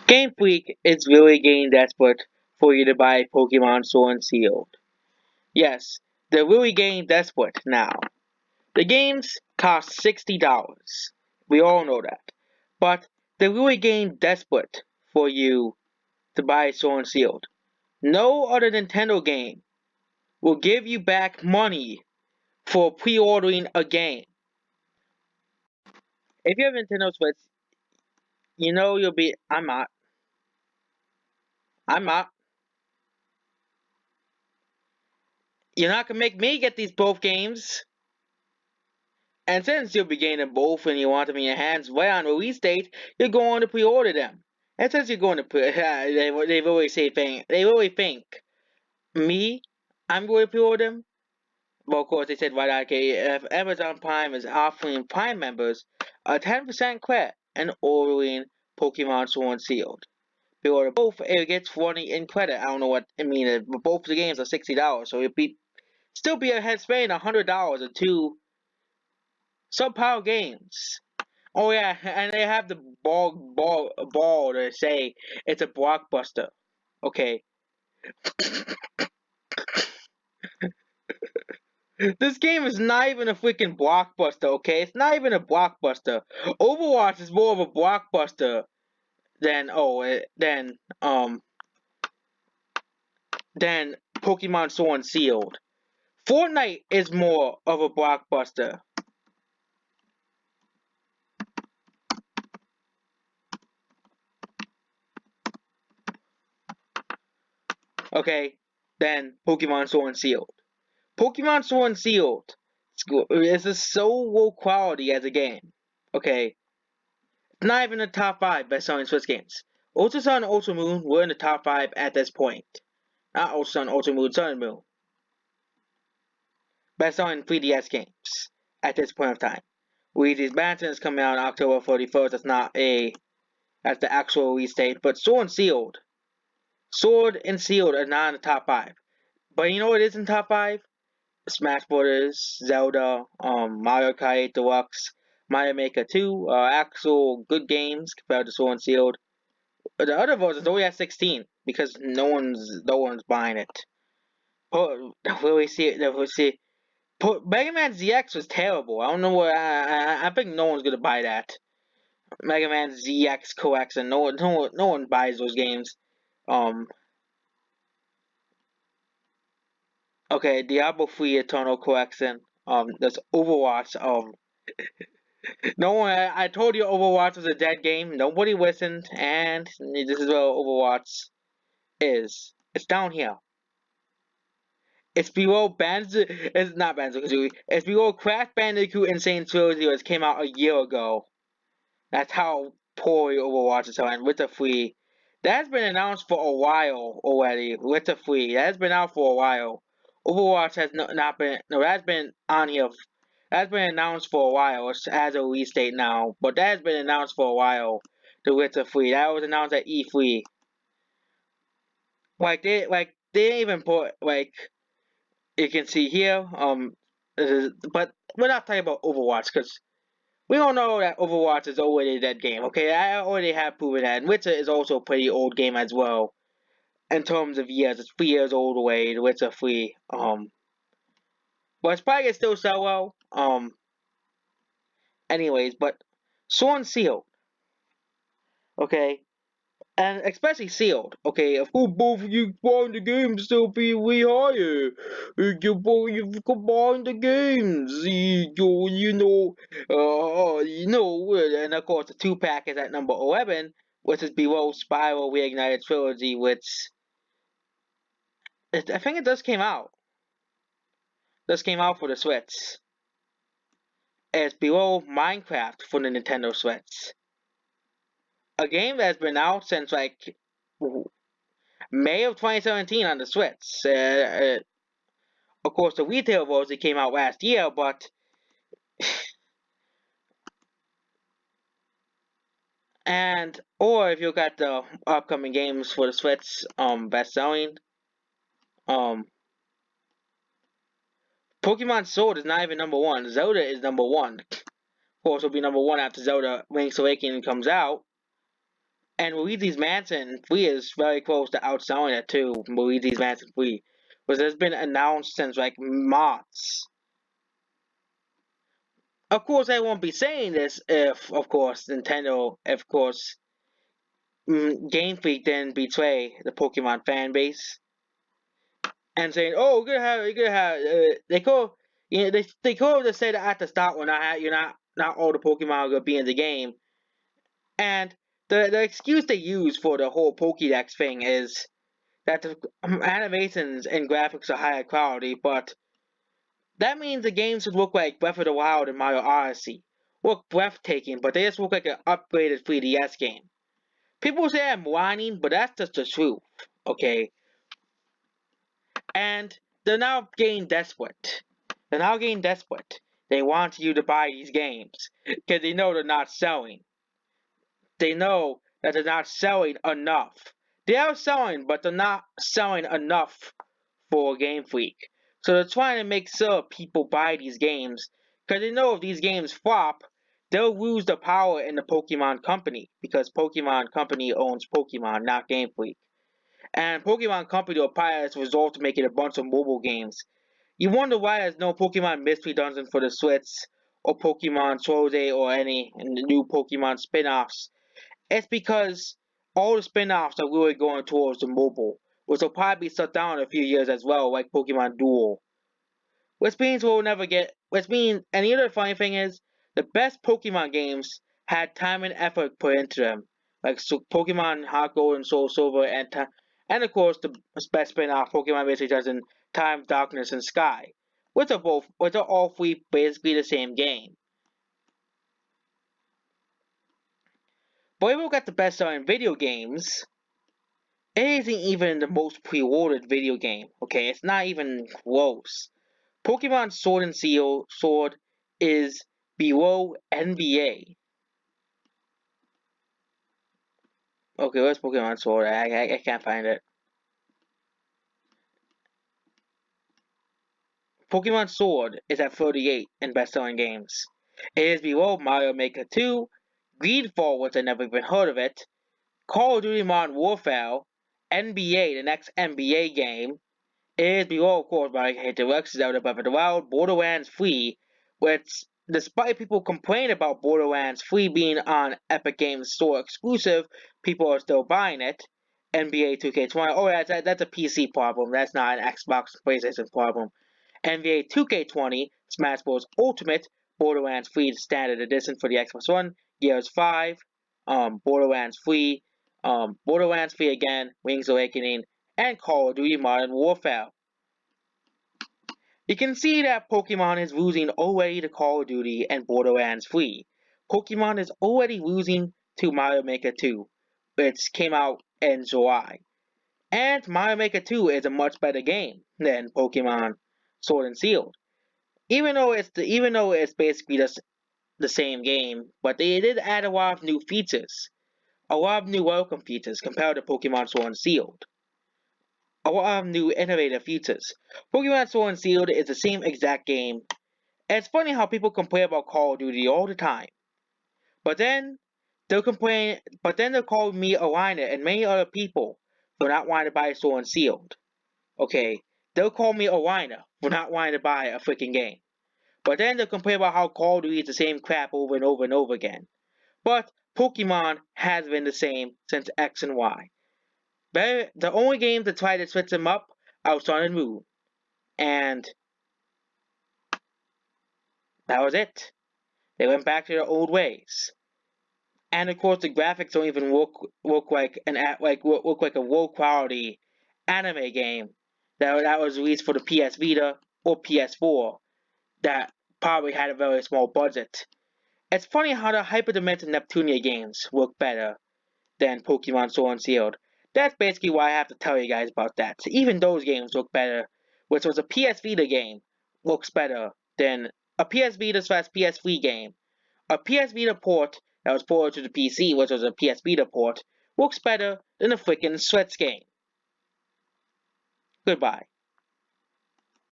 Game Freak is really getting desperate for you to buy Pokemon Sword and Shield. Yes, they're really getting desperate now. The games cost $60. We all know that. But they're really getting desperate for you to buy Sword and Shield. No other Nintendo game will give you back money for pre-ordering a game. If you have Nintendo Switch, you know you'll be. I'm not. I'm not. You're not gonna make me get these both games. And since you'll be getting them both and you want them in your hands right on release date, you're going to pre-order them. And since you're going to they've always say they always think me, I'm going to pre-order them. Well, of course they said right, okay, if Amazon Prime is offering Prime members a 10% credit and ordering Pokemon Sword and Shield. Pre-order both, it gets 40 in credit. I don't know what I mean. Both the games are $60, so it'd be still be ahead spending $100 or two subpar games. Oh yeah, and they have the ball to say it's a blockbuster. Okay, this game is not even a freaking blockbuster. Okay, it's not even a blockbuster. Overwatch is more of a blockbuster than than Pokemon Sword and Shield. Fortnite is more of a blockbuster. Okay, than Pokemon Sword and Shield. Pokemon Sword and Shield is just so low quality as a game. Okay, it's not even in the top 5 best-selling Switch games. Ultra Sun and Ultra Moon were in the top 5 at this point. Not Ultra Sun, Ultra Moon, Sun and Moon. Best-selling 3DS games at this point of time. Luigi's Mansion is coming out on October 31st. That's the actual release date. But Sword and Shield are not in the top 5. But you know what is in top 5? Smash Brothers, Zelda, Mario Kart 8 Deluxe, Mario Maker 2 are actual good games compared to Sword and Shield. The other votes is only at 16 because no one's buying it. Will we see it? Will we see? Mega Man ZX was terrible. I don't know what. I think no one's gonna buy that. Mega Man ZX collection. No one buys those games. Um. Okay, Diablo 3 Eternal Collection. There's Overwatch. No one. I told you Overwatch was a dead game. Nobody listened, and this is what Overwatch is. It's down here. It's below It's not Banjo-Kazooie. It's below Crash Bandicoot Insane Trilogy, which came out a year ago. That's how poorly Overwatch is selling. With the free. That's been announced for a while already. With the free. That has been out for a while. Overwatch has not been. No, that's been on here. That's been announced for a while. It has a release date now. But that has been announced for a while. The Witcher free. That was announced at E3. They didn't even put you can see here. But we're not talking about Overwatch because we don't know that Overwatch is already a dead game. Okay, I already have proven that. And Witcher is also a pretty old game as well in terms of years. It's 3 years old away. The Witcher 3. But it's probably gonna still sell well. Anyways, but Sword and Shield. Okay, and especially sealed. Okay, of course, both of you buying the games still be way higher. You combine the games, and of course the 2-pack is at number 11, which is below Spiral Reignited Trilogy, which I think it just came out. Just came out for the Switch. It's below Minecraft for the Nintendo Switch. A game that's been out since May of 2017 on the Switch. Of course, the retail version came out last year, but or if you got the upcoming games for the Switch, best selling, um, Pokemon Sword is not even number one. Zelda is number one. Of course, it'll be number one after Zelda Link's Awakening comes out. And Luigi's Mansion 3 is very close to outselling it too. Luigi's Mansion 3, because it's been announced since like March. Of course, I won't be saying this if, of course, Nintendo, of course, Game Freak didn't betray the Pokemon fan base and saying, "Oh, you're gonna have." They could, they could have just said at the start, "When you're not all the Pokemon are gonna be in the game." And the excuse they use for the whole Pokédex thing is that the animations and graphics are higher quality, but that means the games should look like Breath of the Wild and Mario Odyssey. Look breathtaking, but they just look like an upgraded 3DS game. People say I'm whining, but that's just the truth, okay? And they're now getting desperate. They're now getting desperate. They want you to buy these games because they know they're not selling. They know that they're not selling enough. They are selling, but they're not selling enough for Game Freak. So they're trying to make sure people buy these games because they know if these games flop, they'll lose the power in the Pokemon Company because Pokemon Company owns Pokemon, not Game Freak. And Pokemon Company will probably has resolved to making a bunch of mobile games. You wonder why there's no Pokemon Mystery Dungeon for the Switch, or Pokemon Sword or any new Pokemon spin-offs. It's because all the spin-offs are really going towards the mobile, which will probably be shut down in a few years as well, like Pokemon Duel. Which means we'll never get. Which means, and the other funny thing is, the best Pokemon games had time and effort put into them, like Pokemon Heart Gold and Soul Silver, and of course the best spin-off Pokemon basically does in Time, Darkness, and Sky, which are all three basically the same game. But if we look at the best-selling video games, it isn't even the most pre-ordered video game. Okay, it's not even close. Pokemon Sword and Sword is below NBA. Okay, where's Pokemon Sword? I can't find it. Pokemon Sword is at 38 in best-selling games. It is below Mario Maker 2, Greedfall, which I never even heard of it, Call of Duty Modern Warfare, NBA, the next NBA game. It is below, of course, Mario Kart Deluxe, Zelda Breath of the Wild, Borderlands 3, which, despite people complaining about Borderlands 3 being on Epic Games Store exclusive, people are still buying it. NBA 2K20, oh, that's a PC problem, that's not an Xbox PlayStation problem. NBA 2K20, Smash Bros. Ultimate, Borderlands 3 Standard Edition for the Xbox One, Gears 5, Borderlands 3, Borderlands 3 again, Wings Awakening, and Call of Duty Modern Warfare. You can see that Pokemon is losing already to Call of Duty and Borderlands 3. Pokemon is already losing to Mario Maker 2, which came out in July. And Mario Maker 2 is a much better game than Pokemon Sword and Shield. Even though it's basically just the same game, but they did add a lot of new features. A lot of new welcome features compared to Pokemon Sword and Shield. A lot of new innovative features. Pokemon Sword and Shield is the same exact game. And it's funny how people complain about Call of Duty all the time. But then they'll call me a whiner and many other people for not wanting to buy Sword and Shield. Okay, they'll call me a whiner for not wanting to buy a freaking game. But then they'll complain about how Call of Duty is the same crap over and over and over again. But Pokemon has been the same since X and Y. The only games that tried to switch them up are Sun and Moon. And that was it. They went back to their old ways. And of course, the graphics don't even look like a low quality anime game that was released for the PS Vita or PS4 that probably had a very small budget. It's funny how the Hyper Dimension Neptunia games look better than Pokemon Sword and Shield. That's basically why I have to tell you guys about that. So even those games look better, which was a PS Vita game, looks better than a PS Vita / PS3 game. A PS Vita port that was ported to the PC, which was a PS Vita port, looks better than a freaking Switch game. Goodbye.